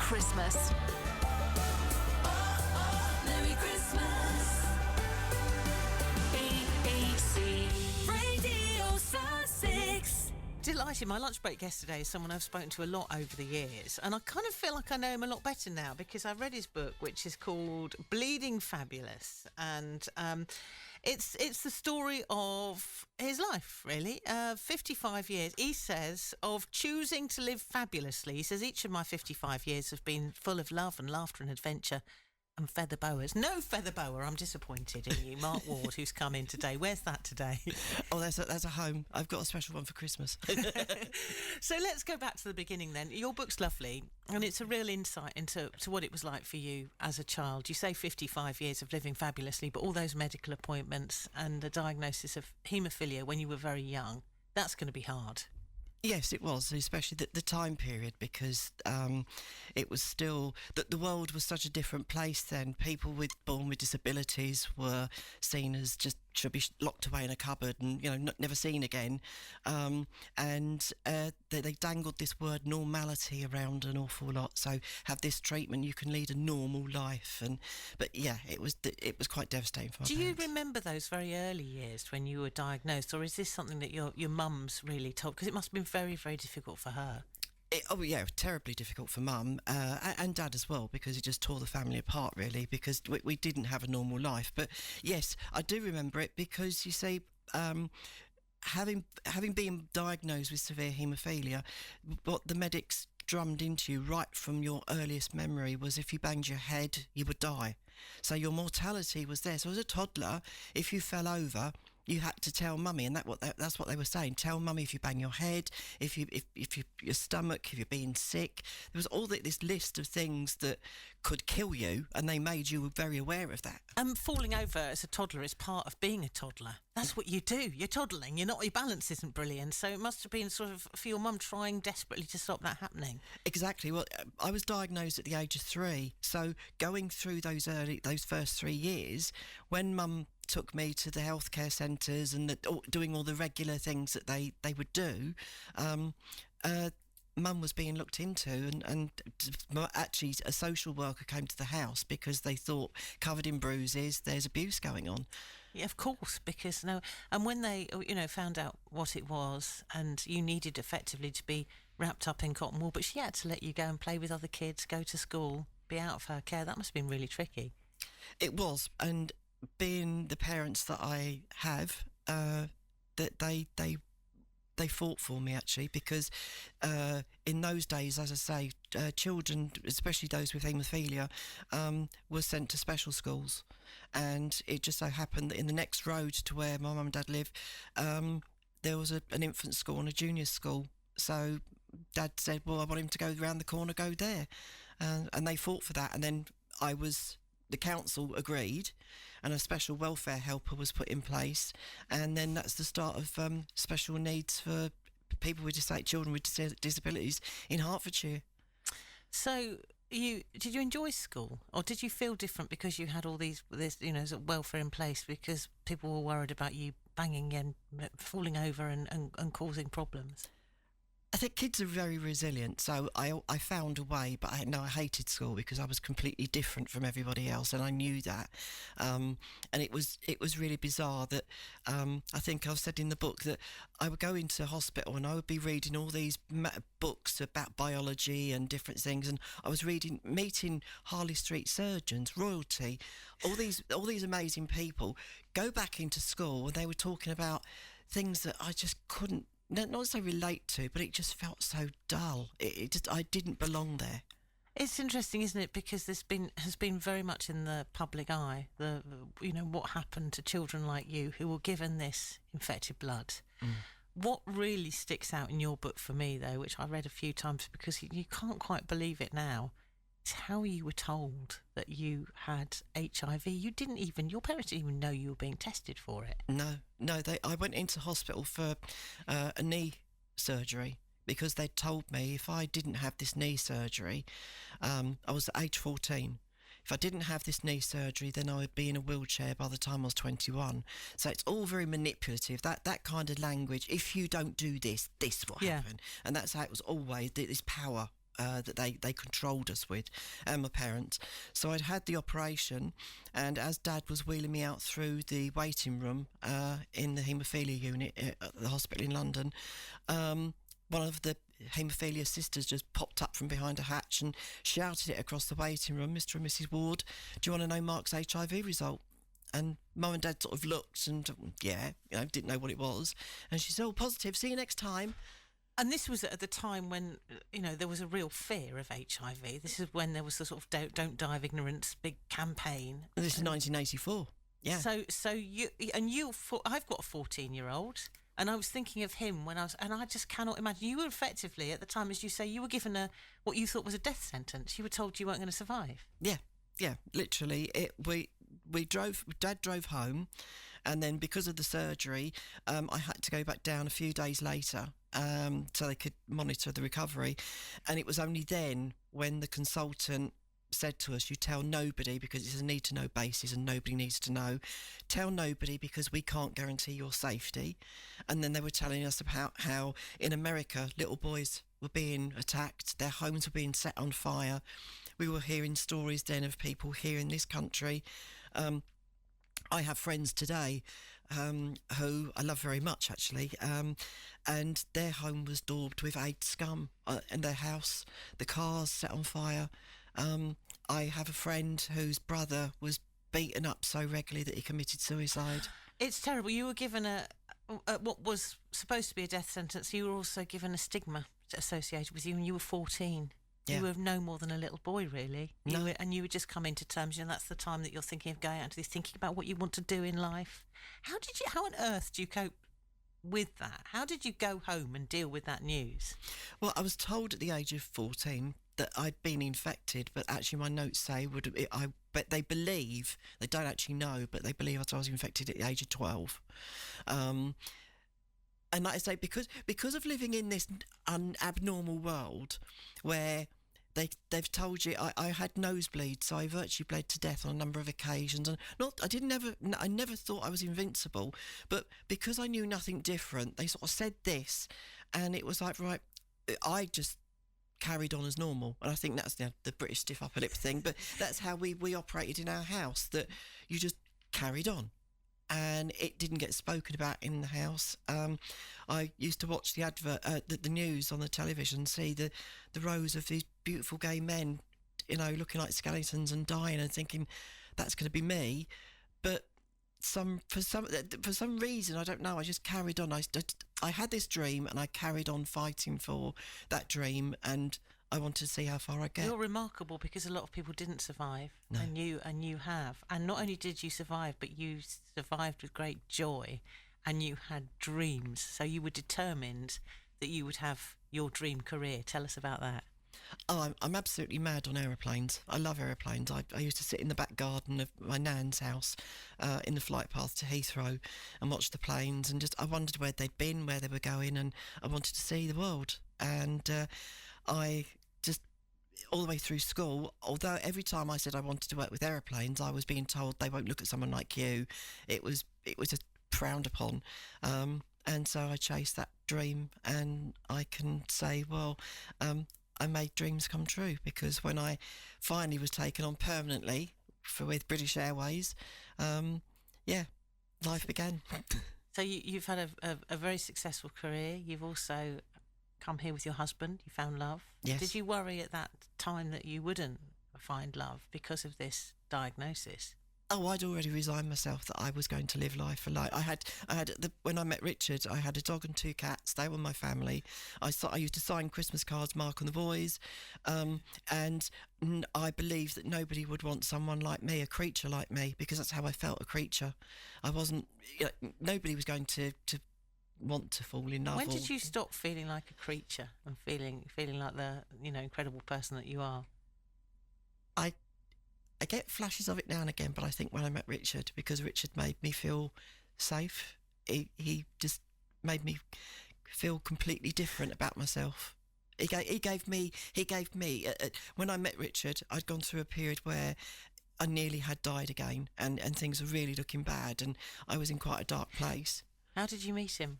Christmas. Merry Christmas. BBC Radio Sussex. Delighted. My lunch break yesterday is someone I've spoken to a lot over the years, and I kind of feel like I know him a lot better now because I read his book, which is called Bleeding Fabulous, and it's the story of his life, really. 55 years, he says, of choosing to live fabulously. He says, each of my 55 years have been full of love and laughter and adventure and feather boas. No feather boa. I'm disappointed in you, Mark Ward, who's come in today. Where's that today? Oh, that's a home. I've got a special one for Christmas. So let's go back to the beginning then. Your book's lovely, and it's a real insight into what it was like for you as a child. You say 55 years of living fabulously, but all those medical appointments and the diagnosis of haemophilia when you were very young, that's going to be hard. Yes, it was, especially the time period, because it was still that the world was such a different place then. People born with disabilities were seen as just should be locked away in a cupboard and never seen again. They dangled this word normality around an awful lot. So have this treatment, you can lead a normal life. But it was quite devastating for my parents. Do you remember those very early years when you were diagnosed, or is this something that your mum's really told? Because it must have been very, very difficult for her. Terribly difficult for Mum and Dad as well, because it just tore the family apart, really, because we didn't have a normal life. But yes, I do remember it because, you see, having been diagnosed with severe haemophilia, what the medics drummed into you right from your earliest memory was if you banged your head, you would die. So your mortality was there. So as a toddler, if you fell over, you had to tell Mummy, and that's what they were saying. Tell Mummy if you bang your head, if your stomach, if you're being sick. There was all this list of things that could kill you, and they made you very aware of that. Falling over as a toddler is part of being a toddler. That's what you do. You're toddling. Your balance isn't brilliant. So it must have been sort of for your mum trying desperately to stop that happening. Exactly. Well, I was diagnosed at the age of 3, so going through those first 3 years, when Mum took me to the healthcare centres and doing all the regular things that they would do, Mum was being looked into, and actually a social worker came to the house because they thought, covered in bruises, there's abuse going on. Yeah, of course, because and when they found out what it was, and you needed effectively to be wrapped up in cotton wool, but she had to let you go and play with other kids, go to school, be out of her care. That must have been really tricky. It was, and being the parents that I have, that they fought for me, actually, because in those days, as I say, children, especially those with haemophilia, were sent to special schools, and it just so happened that in the next road to where my mum and dad live, there was an infant school and a junior school. So Dad said, well, I want him to go round the corner, go there, and they fought for that, and then the council agreed, and a special welfare helper was put in place, and then that's the start of special needs for people with children with disabilities in Hertfordshire. So did you enjoy school, or did you feel different because you had all this sort of welfare in place, because people were worried about you banging and falling over and causing problems? I think kids are very resilient, so I found a way, but I hated school because I was completely different from everybody else, and I knew that. And it was really bizarre that I think I've said in the book that I would go into hospital and I would be reading all these books about biology and different things, and I was meeting Harley Street surgeons, royalty, all these amazing people. Go back into school and they were talking about things that I just couldn't. Not to say relate to, but it just felt so dull. I didn't belong there. It's interesting, isn't it? Because has been very much in the public eye. What happened to children like you who were given this infected blood. Mm. What really sticks out in your book for me, though, which I read a few times because you can't quite believe it now, is how you were told that you had HIV. Your parents didn't even know you were being tested for it. No. I went into hospital for a knee surgery because they told me if I didn't have this knee surgery, I was at age 14. If I didn't have this knee surgery, then I would be in a wheelchair by the time I was 21. So it's all very manipulative, that kind of language. If you don't do this will happen. And that's how it was always, this power that they controlled us with, and my parents. So I'd had the operation, and as Dad was wheeling me out through the waiting room in the haemophilia unit at the hospital in London, one of the haemophilia sisters just popped up from behind a hatch and shouted it across the waiting room, "Mr. and Mrs. Ward, do you want to know Mark's HIV result?" And Mum and Dad sort of looked and, didn't know what it was. And she said, "Oh, positive, see you next time." And this was at the time when, there was a real fear of HIV. This is when there was the sort of don't die of ignorance big campaign. And this is 1984. Yeah. So I've got a 14-year-old, and I was thinking of him and I just cannot imagine. You were effectively, at the time, as you say, you were given what you thought was a death sentence. You were told you weren't going to survive. Yeah, literally. Dad drove home, and then because of the surgery, I had to go back down a few days later so they could monitor the recovery. And it was only then when the consultant said to us, "You tell nobody, because it's a need-to-know basis and nobody needs to know. Tell nobody because we can't guarantee your safety." And then they were telling us about how in America little boys were being attacked, their homes were being set on fire. We were hearing stories then of people here in this country. I have friends today who I love very much, actually, and their home was daubed with AIDS scum, and their house, the cars set on fire. I have a friend whose brother was beaten up so regularly that he committed suicide. It's terrible. You were given what was supposed to be a death sentence. You were also given a stigma associated with you when you were 14. Yeah. You were no more than a little boy, really. No. You would just come into terms, and that's the time that you're thinking of going out to this, thinking about what you want to do in life. How on earth do you cope with that? How did you go home and deal with that news? Well, I was told at the age of 14 that I'd been infected, but actually my notes say but they believe, they don't actually know, but they believe I was infected at the age of 12. And like I say, because of living in this abnormal world where they've told you I had nosebleeds, so I virtually bled to death on a number of occasions, and I never thought I was invincible, but because I knew nothing different, they sort of said this, and it was like, right, I just carried on as normal. And I think that's the British stiff upper lip thing, but that's how we operated in our house, that you just carried on. And it didn't get spoken about in the house. I used to watch the advert, the news on the television, see the rows of these beautiful gay men, looking like skeletons and dying, and thinking that's going to be me. But for some reason, I don't know, I just carried on. I had this dream, and I carried on fighting for that dream, and I wanted to see how far I get. You're remarkable, because a lot of people didn't survive, no. and you have. And not only did you survive, but you survived with great joy, and you had dreams. So you were determined that you would have your dream career. Tell us about that. Oh, I'm absolutely mad on aeroplanes. I love aeroplanes. I used to sit in the back garden of my nan's house in the flight path to Heathrow and watch the planes, and I wondered where they'd been, where they were going, and I wanted to see the world. And I just, all the way through school, although every time I said I wanted to work with aeroplanes, I was being told they won't look at someone like you. It was just frowned upon. And so I chased that dream, and I can say, well, I made dreams come true, because when I finally was taken on permanently with British Airways, life began. So you've had a very successful career. You've also come here with your husband. You found love. Yes. Did you worry at that time that you wouldn't find love because of this diagnosis? Oh, I'd already resigned myself that I was going to live life for life. When I met Richard, I had a dog and 2 cats. They were my family. I used to sign Christmas cards, Mark and the boys, and I believed that nobody would want someone like me, a creature like me, because that's how I felt, a creature. I wasn't. Nobody was going to want to fall in love. When did you stop feeling like a creature and feeling like the incredible person that you are? I get flashes of it now and again, but I think when I met Richard, because Richard made me feel safe, he just made me feel completely different about myself. He gave me. When I met Richard, I'd gone through a period where I nearly had died again, and things were really looking bad, and I was in quite a dark place. How did you meet him?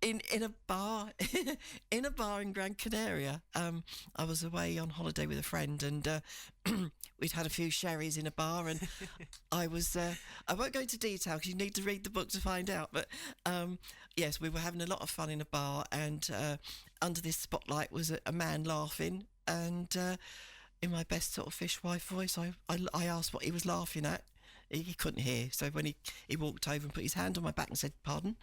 in a bar in a bar in Gran Canaria. I was away on holiday with a friend, and we'd had a few sherries in a bar, and I won't go into detail because you need to read the book to find out, but yes, we were having a lot of fun in a bar, and under this spotlight was a man laughing, and in my best sort of fishwife voice, I asked what he was laughing at. He couldn't hear, so when he walked over and put his hand on my back and said, "Pardon?"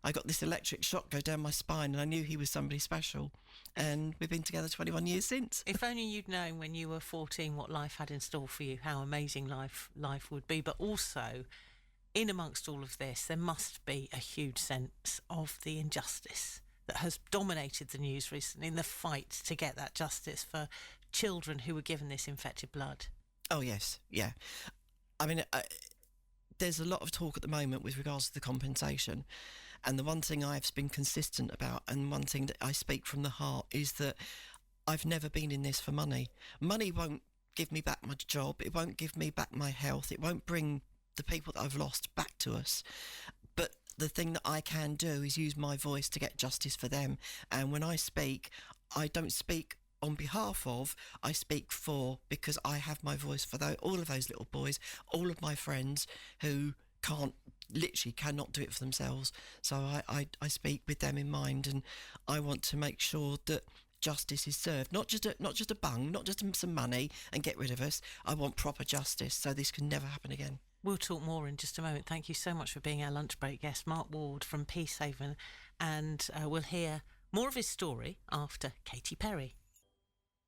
I got this electric shock go down my spine, and I knew he was somebody special. And we've been together 21 years since. If only you'd known when you were 14 what life had in store for you, how amazing life would be. But also, in amongst all of this, there must be a huge sense of the injustice that has dominated the news recently in the fight to get that justice for children who were given this infected blood. Oh, yes, yeah. I mean, there's a lot of talk at the moment with regards to the compensation. And the one thing I've been consistent about, and one thing that I speak from the heart, is that I've never been in this for money. Money won't give me back my job. It won't give me back my health. It won't bring the people that I've lost back to us. But the thing that I can do is use my voice to get justice for them. And when I speak, I don't speak on behalf of, I speak for, because I have my voice for all of those little boys, all of my friends who literally cannot do it for themselves. So I speak with them in mind, and I want to make sure that justice is served, not just a bung, not just some money and get rid of us. I want proper justice, so this can never happen again. We'll talk more in just a moment. Thank you so much for being our lunch break guest, Mark Ward from Peacehaven, and we'll hear more of his story after Katy Perry.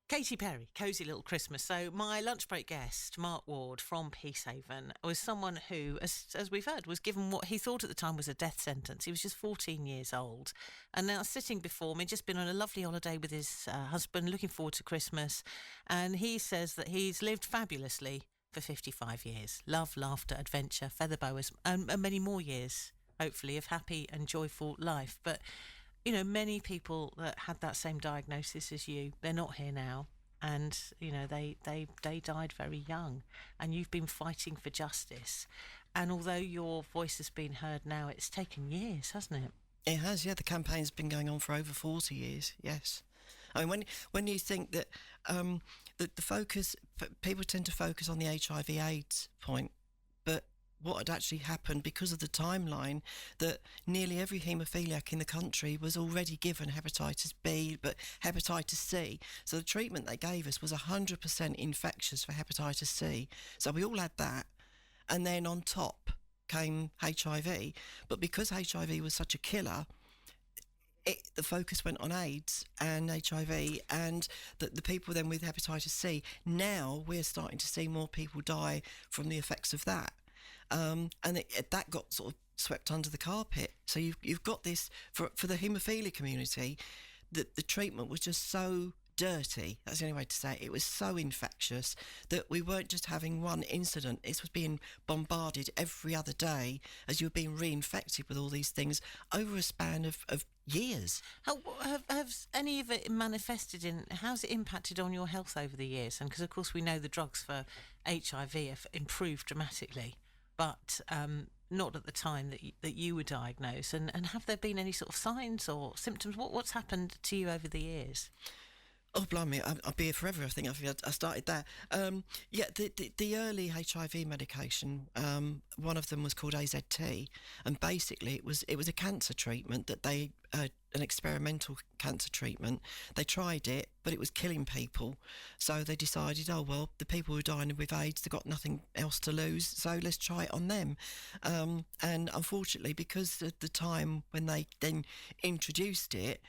Katy Perry, Cosy Little Christmas. So my lunch break guest, Mark Ward from Peacehaven, was someone who, as we've heard, was given what he thought at the time was a death sentence. He was just 14 years old, and now sitting before me, just been on a lovely holiday with his husband, looking forward to Christmas, and he says that he's lived fabulously for 55 years. Love, laughter, adventure, feather boas, and many more years, hopefully, of happy and joyful life. But you know, many people that had that same diagnosis as you, they're not here now. And, you know, they died very young. And you've been fighting for justice. And although your voice has been heard now, it's taken years, hasn't it? It has, yeah. The campaign's been going on for over 40 years, yes. I mean, when you think that the focus, people tend to focus on the HIV/AIDS point, but what had actually happened, because of the timeline, that nearly every haemophiliac in the country was already given hepatitis B, but hepatitis C. So the treatment they gave us was 100% infectious for hepatitis C. So we all had that. And then on top came HIV. But because HIV was such a killer, the focus went on AIDS and HIV, and the people then with hepatitis C. Now we're starting to see more people die from the effects of that. And that got sort of swept under the carpet. So you've got this for the haemophilia community. The treatment was just so dirty. That's the only way to say it. It was so infectious that we weren't just having one incident. It was being bombarded every other day as you were being reinfected with all these things over a span of years. How have any of it manifested in? How's it impacted on your health over the years? And because of course we know the drugs for HIV have improved dramatically, but not at the time that you were diagnosed. And have there been any sort of signs or symptoms? What's happened to you over the years? Oh, blimey, I'll be here forever, I think I started that. The early HIV medication, one of them was called AZT, and basically it was a cancer treatment that an experimental cancer treatment. They tried it, but it was killing people. So they decided, oh, well, the people who are dying with AIDS, they've got nothing else to lose, so let's try it on them. And unfortunately, because at the time when they then introduced it,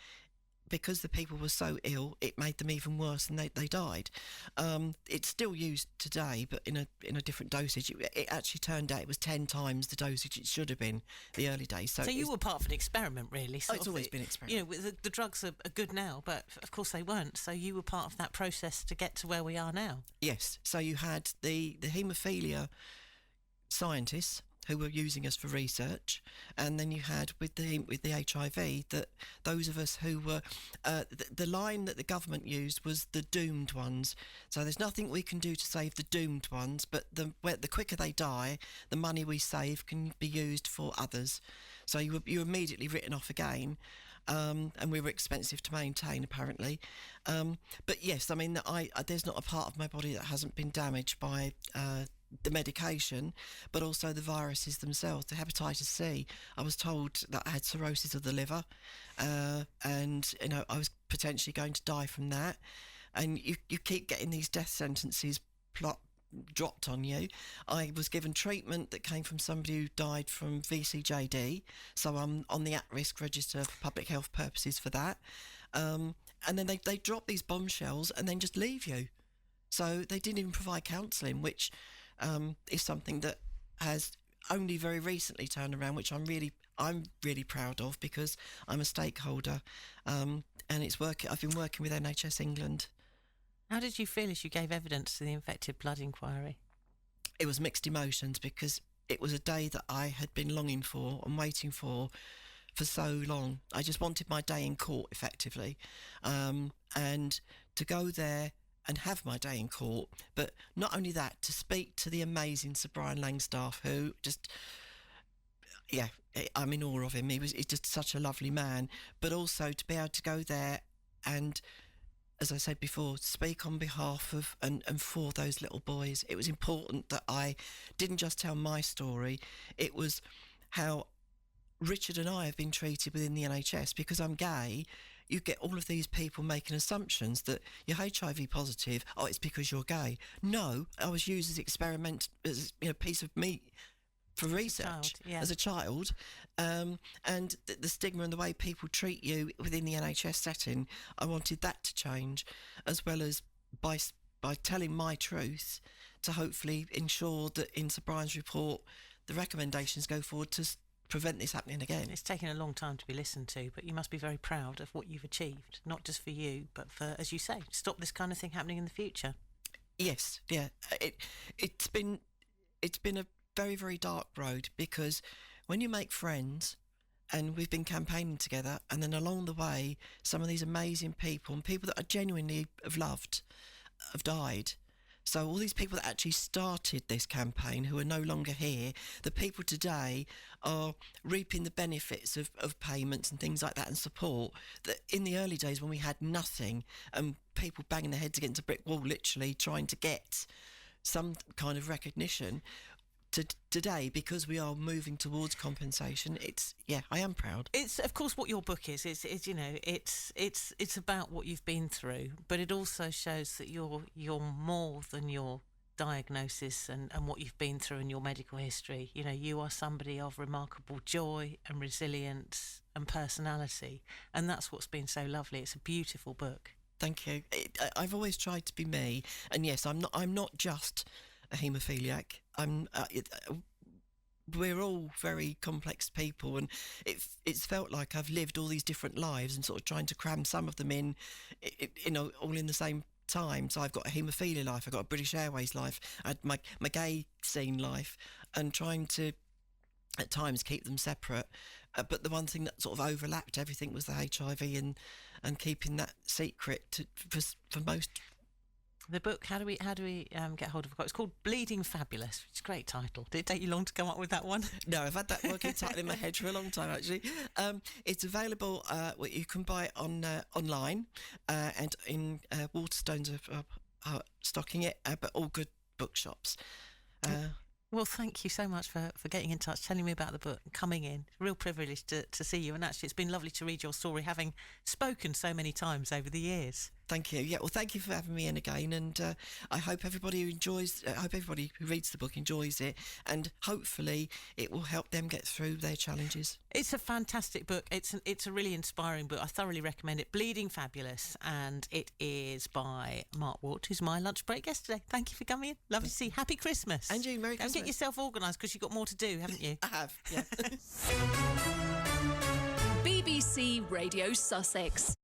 because the people were so ill, it made them even worse, and they died. It's still used today, but in a different dosage. It actually turned out it was 10 times the dosage it should have been the early days. So you were part of an experiment, really. It's always been an experiment. You know, the drugs are good now, but of course they weren't. So you were part of that process to get to where we are now. Yes. So you had the haemophilia scientists who were using us for research, and then you had with the HIV that those of us who were the line that the government used was the doomed ones. So there's nothing we can do to save the doomed ones, but the quicker they die, the money we save can be used for others. So you were immediately written off again. And we were expensive to maintain, apparently. But yes, I mean, there's not a part of my body that hasn't been damaged by the medication, but also the viruses themselves. The hepatitis C, I was told that I had cirrhosis of the liver, and I was potentially going to die from that. And you keep getting these death sentences dropped on you. I was given treatment that came from somebody who died from VCJD, so I'm on the at-risk register for public health purposes for that. And then they drop these bombshells and then just leave you. So they didn't even provide counselling, which is something that has only very recently turned around, which I'm really proud of, because I'm a stakeholder, and I've been working with NHS England. How did you feel as you gave evidence to the infected blood inquiry? It was mixed emotions, because it was a day that I had been longing for and waiting for so long. I just wanted my day in court, effectively, and to go there and have my day in court. But not only that, to speak to the amazing Sir Brian Langstaff, who just, I'm in awe of him. He's just such a lovely man. But also to be able to go there and, as I said before, speak on behalf of and for those little boys. It was important that I didn't just tell my story. It was how Richard and I have been treated within the NHS. Because I'm gay, you get all of these people making assumptions that you're HIV positive. Oh, it's because you're gay. No, I was used as as a piece of meat for research as a child, and the stigma and the way people treat you within the NHS setting, I wanted that to change, as well as by telling my truth to hopefully ensure that in Sir Brian's report the recommendations go forward to prevent this happening again. It's taken a long time to be listened to, but you must be very proud of what you've achieved, not just for you, but for, as you say, stop this kind of thing happening in the future. Yes, yeah. It's been a very, very dark road, because when you make friends, and we've been campaigning together, and then along the way some of these amazing people and people that I genuinely have loved have died. So all these people that actually started this campaign, who are no longer here, the people today are reaping the benefits of payments and things like that, and support that in the early days when we had nothing, and people banging their heads against a brick wall literally trying to get some kind of recognition. Today, because we are moving towards compensation, I am proud. It's, of course, what your book is. It's about what you've been through, but it also shows that you're more than your diagnosis and what you've been through in your medical history. You are somebody of remarkable joy and resilience and personality, and that's what's been so lovely. It's a beautiful book. Thank you. I've always tried to be me, and yes, I'm not just a haemophiliac. We're all very complex people, and it's felt like I've lived all these different lives and sort of trying to cram some of them in, all in the same time. So I've got a haemophilia life, I've got a British Airways life, I had my gay scene life, and trying to at times keep them separate. But the one thing that sort of overlapped everything was the HIV, and keeping that secret for most. The book, how do we get hold of it? It's called Bleeding Fabulous, which is a great title. Did it take you long to come up with that one? No, I've had that working title in my head for a long time, actually. It's available, you can buy it online, and in Waterstones are stocking it, but all good bookshops. Well, thank you so much for getting in touch, telling me about the book, and coming in. Real privilege to see you, and actually it's been lovely to read your story, having spoken so many times over the years. Thank you. Yeah, well, thank you for having me in again, and I hope everybody who reads the book enjoys it, and hopefully it will help them get through their challenges. It's a fantastic book. It's a really inspiring book. I thoroughly recommend it. Bleeding Fabulous, and it is by Mark Ward, who's my lunch break yesterday. Thank you for coming in. Lovely to see you. Happy Christmas. And you, Merry Christmas. Get yourself organised, because you've got more to do, haven't you? I have, yeah. BBC Radio Sussex.